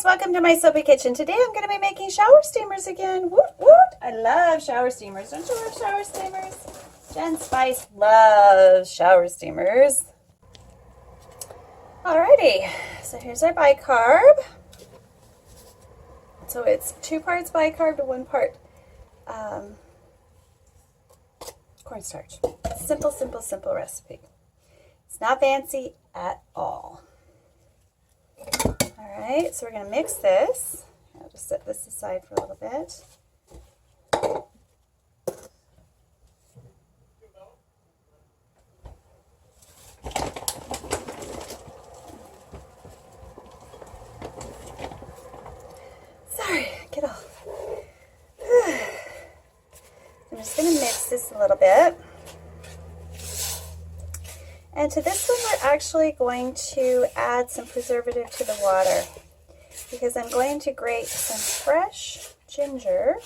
Welcome to my soapy kitchen. Today I'm going to be making shower steamers again. Woot woot! I love shower steamers. Don't you love shower steamers? Jen Spice loves shower steamers. Alrighty, so here's our bicarb. So it's 2 parts bicarb to 1 part cornstarch. Simple, simple, simple recipe. It's not fancy at all. Alright, so we're going to mix this. I'll just set this aside for a little bit. Sorry, get off. I'm just going to mix this a little bit. And to this one, we're actually going to add some preservative to the water because I'm going to grate some fresh ginger,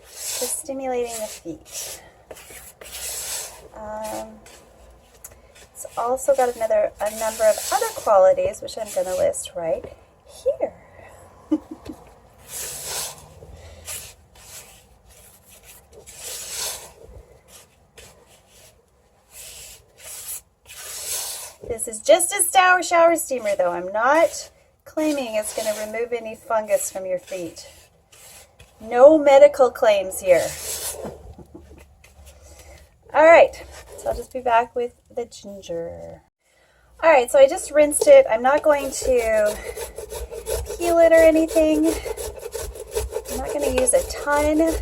just stimulating the feet. It's also got a number of other qualities, which I'm going to list right here. This is just a shower steamer, though. I'm not claiming it's going to remove any fungus from your feet. No medical claims here. All right, so I'll just be back with the ginger. All right, so I just rinsed it. I'm not going to peel it or anything. I'm not going to use a ton. I'm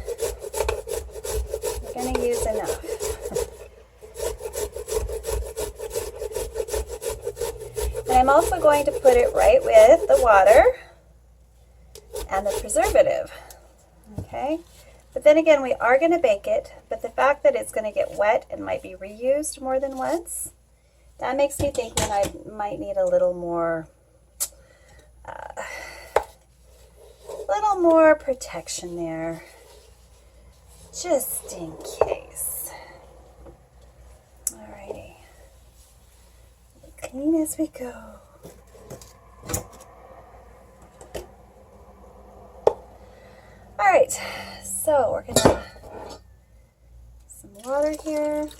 going to use enough. And I'm also going to put it right with the water and the preservative, okay? But then again, we are going to bake it, but the fact that it's going to get wet and might be reused more than once, that makes me think that I might need a little more protection there, just in case. Alrighty. Clean as we go. All right, so we're gonna some water here.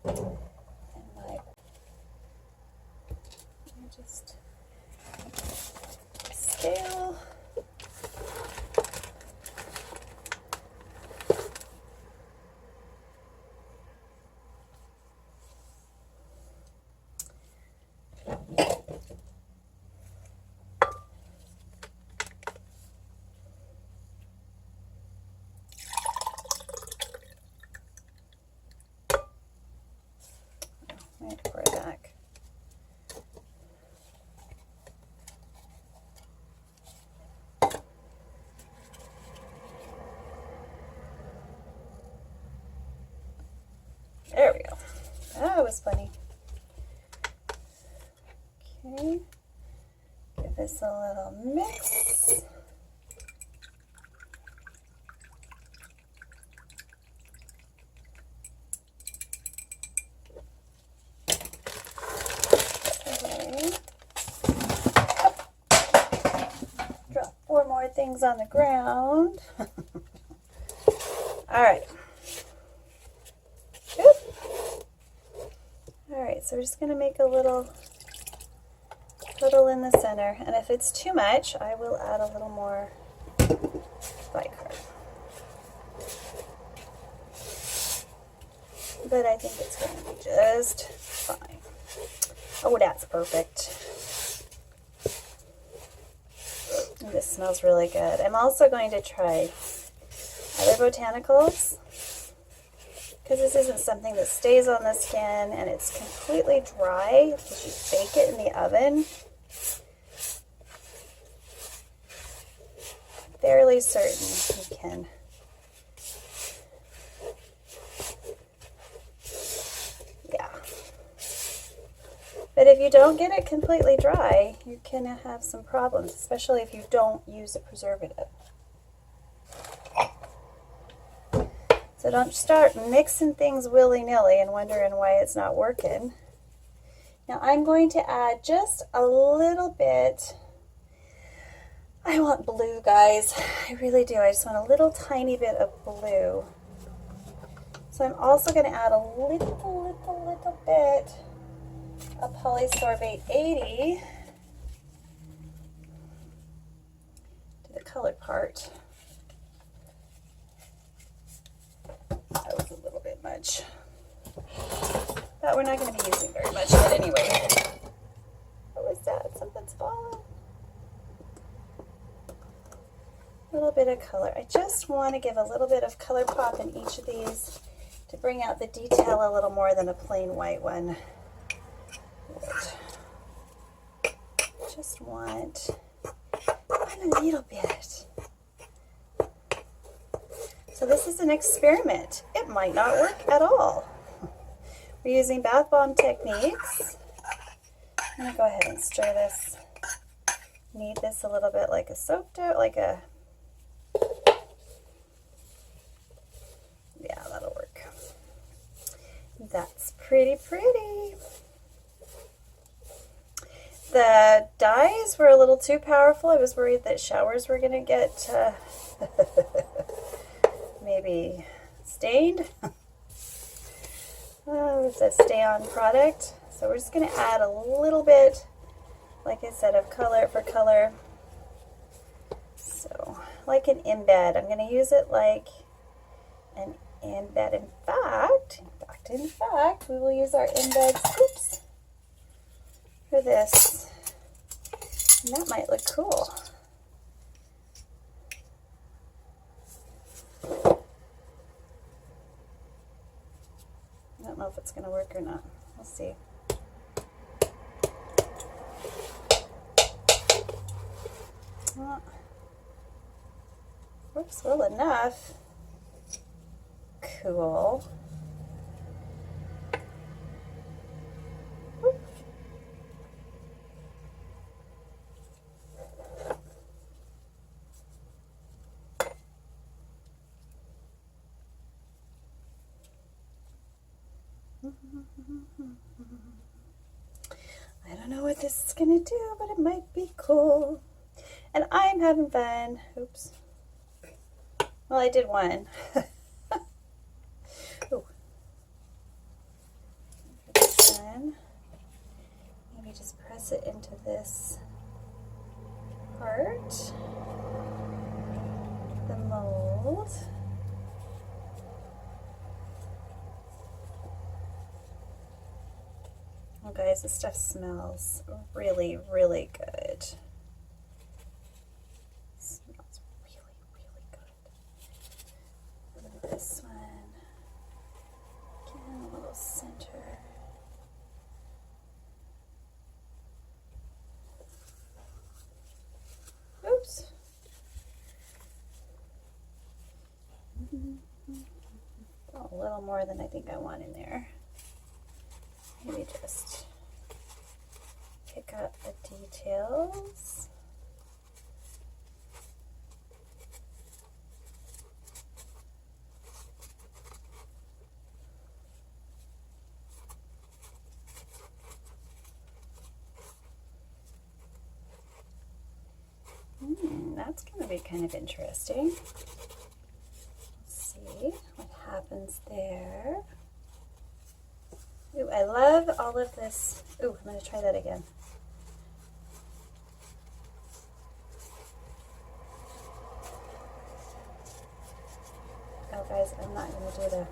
And just scale. Pour it back. There we go. That was funny. Okay. Give this a little mix. Things on the ground. All right. Good. All right, so we're just going to make a little in the center, and if it's too much, I will add a little more bicarb. But I think it's going to be just fine. Oh, that's perfect. This smells really good. I'm also going to try other botanicals because this isn't something that stays on the skin and it's completely dry because you bake it in the oven. I'm fairly certain you can. Yeah. But if you don't get it completely dry, you can have some problems, especially if you don't use a preservative. So don't start mixing things willy-nilly and wondering why it's not working. Now I'm going to add just a little bit. I want blue, guys. I really do. I just want a little tiny bit of blue. So I'm also going to add a little bit of polysorbate 80 to the colored part. That was a little bit much, but we're not going to be using very much of it anyway. What was that? Something's falling. A little bit of color. I just want to give a little bit of color pop in each of these to bring out the detail a little more than a plain white one would. Just want a little bit. So this is an experiment. It might not work at all. We're using bath bomb techniques. I'm going to go ahead and stir this. Knead this a little bit like a soap dough, yeah, that'll work. That's pretty. The dyes were a little too powerful. I was worried that showers were going to get maybe stained. Oh, it's a stay-on product. So we're just going to add a little bit, like I said, of color for color. So, like an embed. I'm going to use it like an embed. In fact, we will use our embed scoops for this. And that might look cool. I don't know if it's going to work or not. We'll see. Well, works well enough. Cool. I don't know what this is going to do, but it might be cool. And I'm having fun. Oops. Well, I did one. Ooh. This one. Maybe just press it into this part. The mold. Oh, guys, this stuff smells really, really good. It smells really, really good. This one. Again, a little center. Oops. Oh, a little more than I think I want in there. Maybe just pick up the details. That's going to be kind of interesting. Let's see what happens there. Ooh, I love all of this. Ooh, I'm going to try that again. Oh, guys, I'm not going to do the...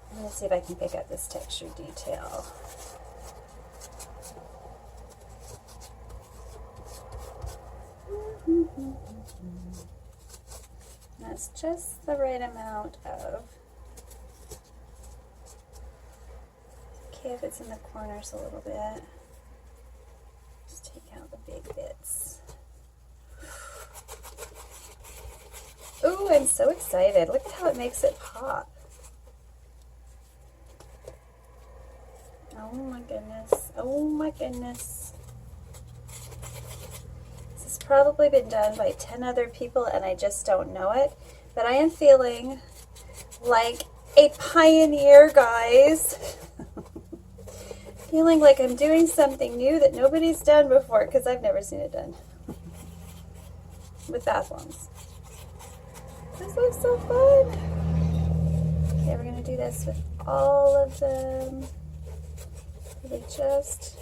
I'm going to see if I can pick up this texture detail. That's just the right amount of okay if it's in the corners a little bit. Just take out the big bits. Ooh, I'm so excited. Look at how it makes it pop. Oh my goodness. Oh my goodness. This has probably been done by 10 other people and I just don't know it. But I am feeling like a pioneer, guys. Feeling like I'm doing something new that nobody's done before because I've never seen it done with bath bombs. This looks so fun. Okay, we're going to do this with all of them. Really just...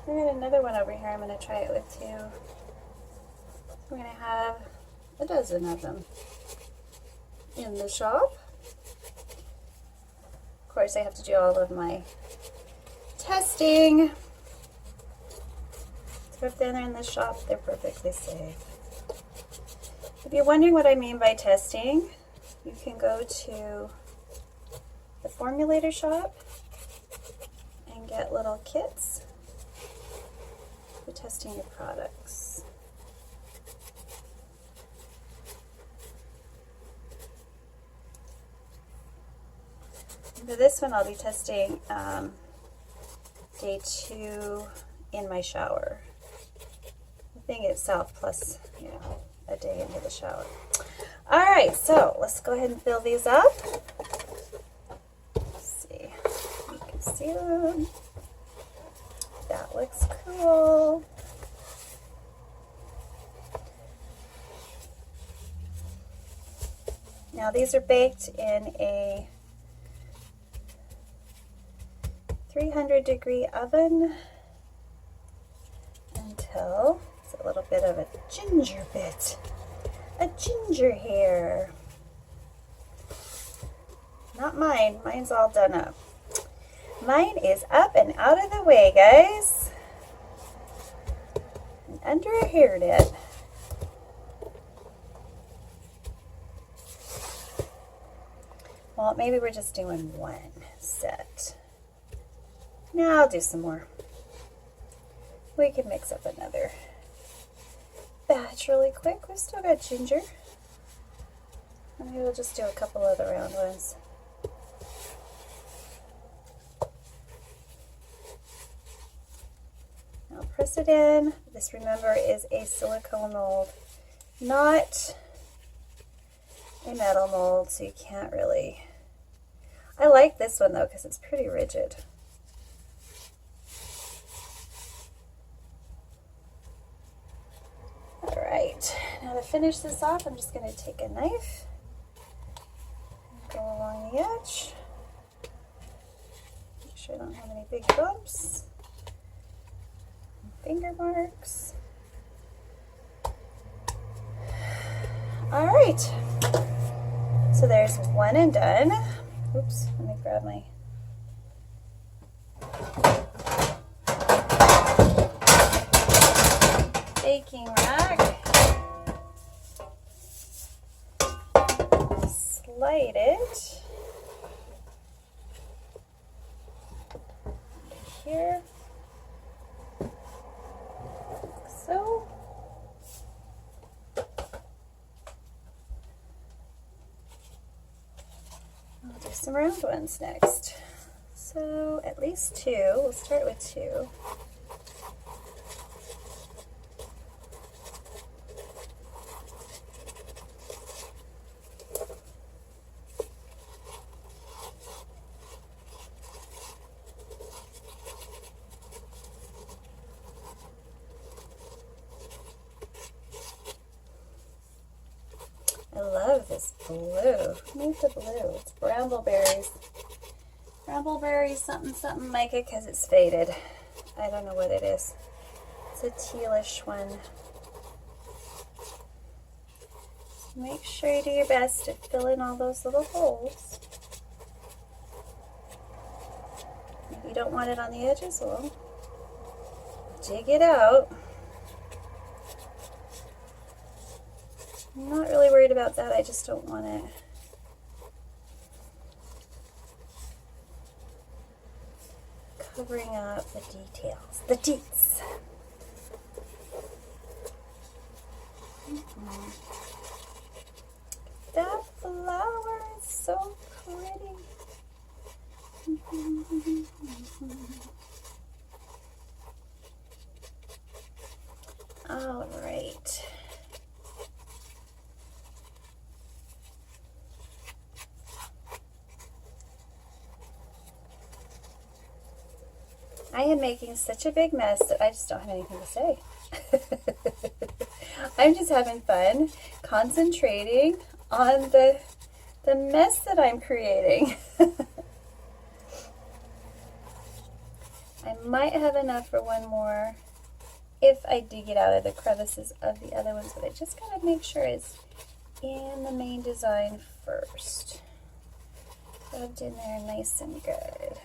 I got another one over here I'm going to try it with too. We're going to have a dozen of them in the shop. Of course, I have to do all of my testing. So if they're in the shop, they're perfectly safe. If you're wondering what I mean by testing, you can go to the formulator shop and get little kits for testing your products. For this one, I'll be testing day 2 in my shower. The thing itself plus, you know, a day into the shower. All right, so let's go ahead and fill these up. Let's see, you can see them. That looks cool. Now these are baked in a 300-degree oven until it's a little bit of a ginger bit, a ginger hair. Not mine, mine's all done up. Mine is up and out of the way, guys. And under a hair net. Well, maybe we're just doing one set. Now I'll do some more. We can mix up another batch really quick. We've still got ginger. Maybe we'll just do a couple of the round ones. Now press it in. This, remember, is a silicone mold, not a metal mold, so you can't really... I like this one though because it's pretty rigid. Alright, now to finish this off, I'm just going to take a knife and go along the edge. Make sure I don't have any big bumps, finger marks. Alright, so there's one and done. Oops, let me grab my baking rack. Slide it here, like so. I'll do some round ones next. So at least 2. We'll start with 2. I love this blue. Where's the blue? It's brambleberries. Brambleberries something something mica because it's faded. I don't know what it is. It's a tealish one. So make sure you do your best to fill in all those little holes. don't want it on the edges, we'll dig it out. I'm not really worried about that, I just don't want it covering up the details, the deets. That flower is so pretty. All right. I am making such a big mess that I just don't have anything to say. I'm just having fun concentrating on the mess that I'm creating. I might have enough for one more if I dig it out of the crevices of the other ones, but I just gotta make sure it's in the main design first. Rubbed in there nice and good.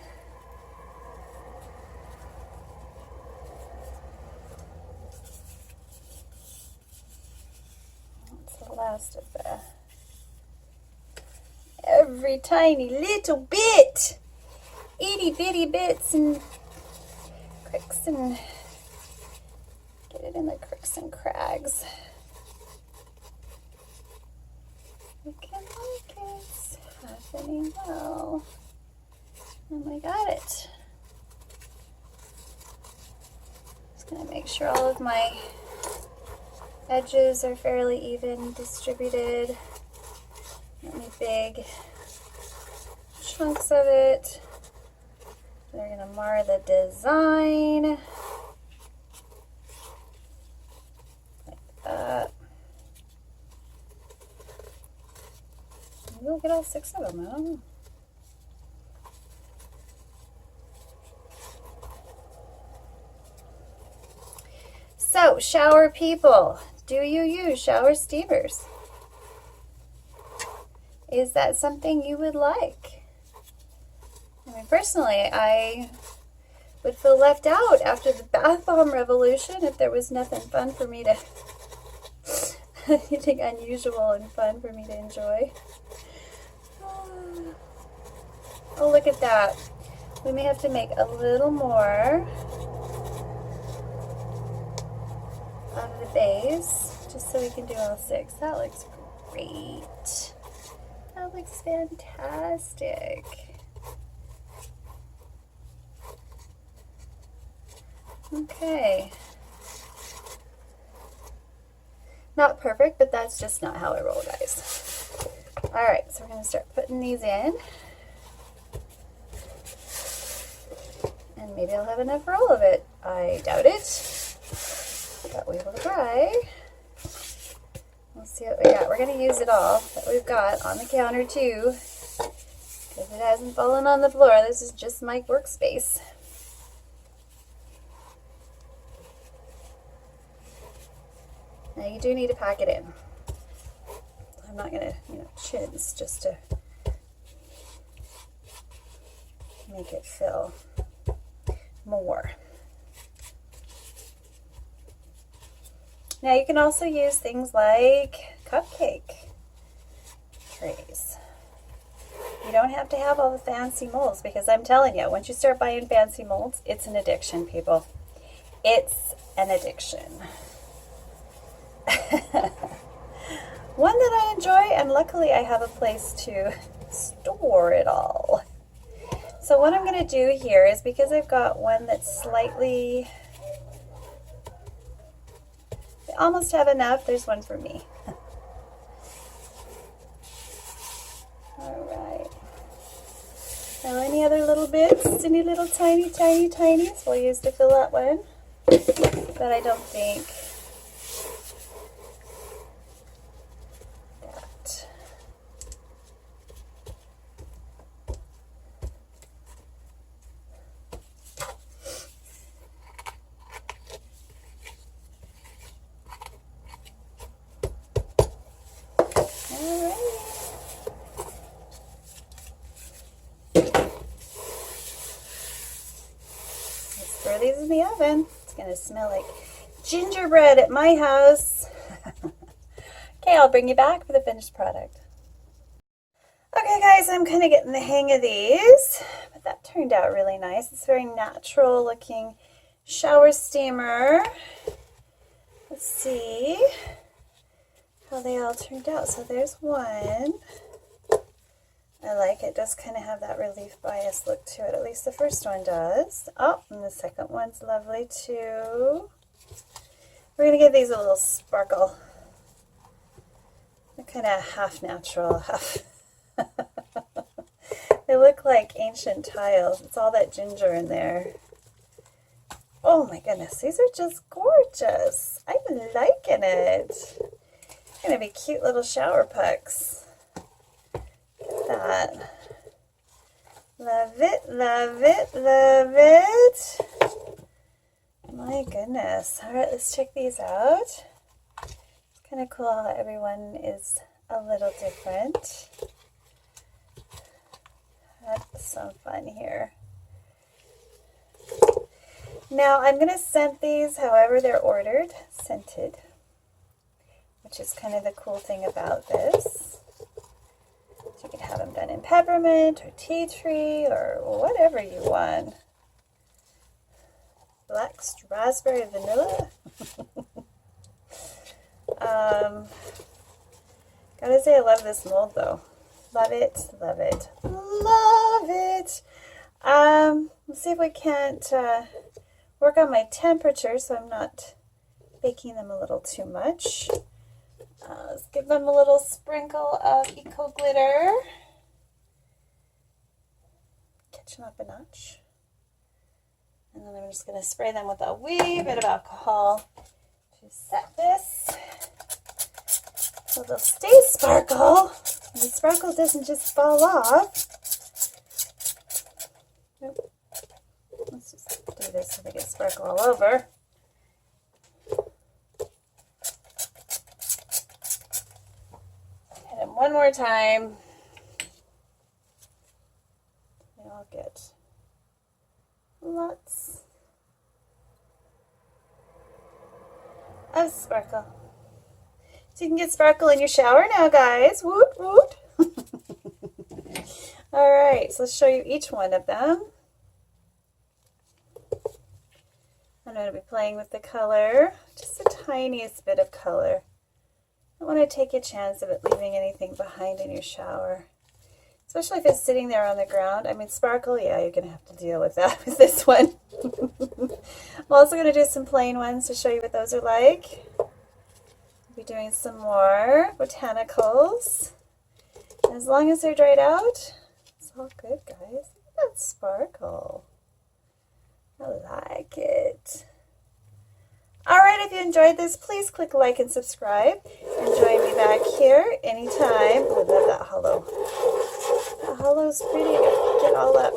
That's the last of the every tiny little bit, itty bitty bits and cricks, and get it in the cricks and crags. Looking like it's happening well. And I got it. Just gonna make sure all of my edges are fairly even distributed. Not any big chunks of it. They're gonna mar the design. Like that. Maybe we'll get all 6 of them, I don't know. So, shower people, do you use shower steamers? Is that something you would like? I mean, personally, I would feel left out after the bath bomb revolution if there was nothing fun for me to, anything unusual and fun for me to enjoy. Oh, look at that. We may have to make a little more of the base, just so we can do all 6. That looks great. That looks fantastic. Okay. Not perfect, but that's just not how I roll, guys. Alright, so we're going to start putting these in. And maybe I'll have enough for all of it. I doubt it, but we will try. Let's see what we got. We're going to use it all that we've got on the counter too, because it hasn't fallen on the floor. This is just my workspace. Now you do need to pack it in. I'm not going to, chins just to make it fill more. Now you can also use things like cupcake trays. You don't have to have all the fancy molds, because I'm telling you, once you start buying fancy molds, it's an addiction, people. It's an addiction. One that I enjoy, and luckily I have a place to store it all. So what I'm going to do here is, because I've got one that's slightly, I almost have enough, there's one for me. Alright. Now any other little bits, any little tinies, we'll use to fill that one. But I don't think that. throw these in the oven. It's going to smell like gingerbread at my house. Okay, I'll bring you back for the finished product. Okay guys, I'm kind of getting the hang of these, but that turned out really nice. It's a very natural looking shower steamer. Let's see how they all turned out. So there's one. I like it. It does kind of have that relief bias look to it. At least the first one does. Oh, and the second one's lovely too. We're going to give these a little sparkle. They're kind of half natural, half... They look like ancient tiles. It's all that ginger in there. Oh my goodness, these are just gorgeous. I'm liking it. Gonna be cute little shower pucks. Look at that. Love it, love it, love it. My goodness. All right, let's check these out. It's kind of cool how everyone is a little different. That's some fun here. Now I'm going to scent these however they're ordered, scented, which is kind of the cool thing about this. So you can have them done in peppermint or tea tree or whatever you want. Black raspberry vanilla. Gotta say I love this mold though. Love it, love it, love it. Let's see if we can't work on my temperature so I'm not baking them a little too much. Let's give them a little sprinkle of eco glitter. Catch them up a notch. And then I'm just going to spray them with a wee bit of alcohol to set this so they'll stay sparkle. And the sparkle doesn't just fall off. Nope. Let's just do this so they get sparkle all over. Hit them one more time. They all get lots of sparkle. So you can get sparkle in your shower now, guys. Woot woot. All right, so let's show you each one of them. I'm going to be playing with the color, just the tiniest bit of color. I don't want to take a chance of it leaving anything behind in your shower, especially if it's sitting there on the ground. I mean, sparkle, yeah, you're going to have to deal with that with this one. I'm also going to do some plain ones to show you what those are like. Be doing some more botanicals. And as long as they're dried out, it's all good, guys. Look at that sparkle. I like it. Alright, if you enjoyed this, please click like and subscribe. And join me back here anytime. Oh, I love that hollow. That hollow's pretty. Get all up.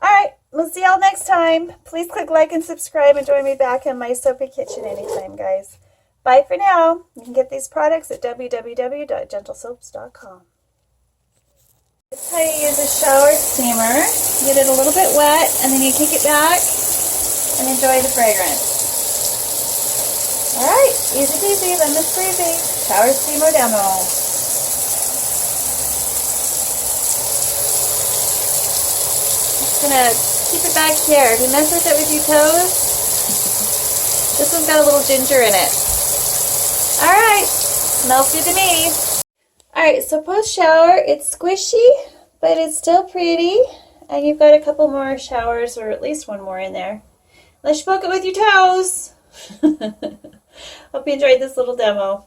Alright, we'll see y'all next time. Please click like and subscribe and join me back in my soapy kitchen anytime, guys. Bye for now. You can get these products at www.gentlesoaps.com. That's how you use a shower steamer. Get it a little bit wet and then you kick it back and enjoy the fragrance. Alright, easy peasy, lemon squeezy. Shower steamer demo. Just gonna keep it back here. If you mess with it with your toes, this one's got a little ginger in it. Alright, smells good to me. Alright, so post shower, it's squishy, but it's still pretty. And you've got a couple more showers, or at least one more in there. Unless you poke it with your toes. Hope you enjoyed this little demo.